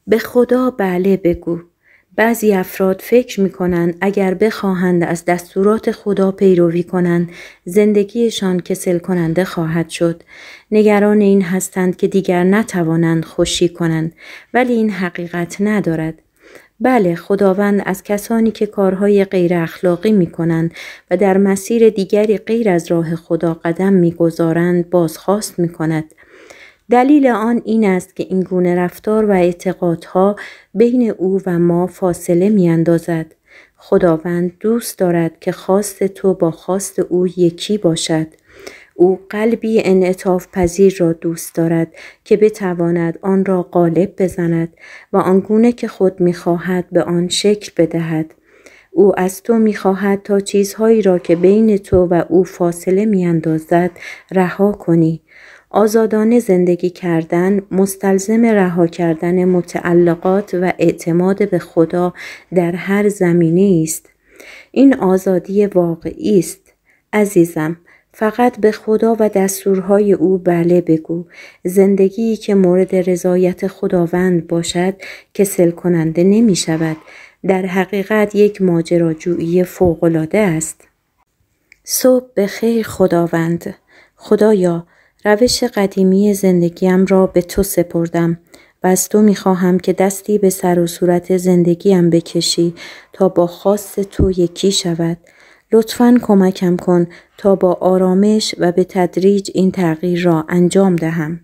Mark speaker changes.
Speaker 1: به خدا بله بگو. بعضی افراد فکر می‌کنند اگر بخواهند از دستورات خدا پیروی کنند، زندگیشان کسل کننده خواهد شد. نگران این هستند که دیگر نتوانند خوشی کنند، ولی این حقیقت ندارد. بله، خداوند از کسانی که کارهای غیر اخلاقی می‌کنند و در مسیر دیگری غیر از راه خدا قدم می‌گذارند بازخواست می‌کند. دلیل آن این است که این گونه رفتار و اعتقادها بین او و ما فاصله می‌اندازد. خداوند دوست دارد که خواست تو با خواست او یکی باشد. او قلبی انعطاف پذیر را دوست دارد که بتواند آن را غالب بزند و آنگونه که خود می‌خواهد به آن شکل بدهد. او از تو می‌خواهد تا چیزهایی را که بین تو و او فاصله می‌اندازد رها کنی. آزادانه زندگی کردن مستلزم رها کردن متعلقات و اعتماد به خدا در هر زمینه است. این آزادی واقعی است. عزیزم، فقط به خدا و دستورهای او بله بگو. زندگی که مورد رضایت خداوند باشد کسل کننده نمی شود. در حقیقت یک ماجراجویی فوق‌العاده است. صبح بخیر خداوند. خدایا، روش قدیمی زندگیم را به تو سپردم و از تو می‌خواهم که دستی به سر و صورت زندگیم بکشی تا با خواست تو یکی شود. لطفاً کمکم کن تا با آرامش و به تدریج این تغییر را انجام دهم.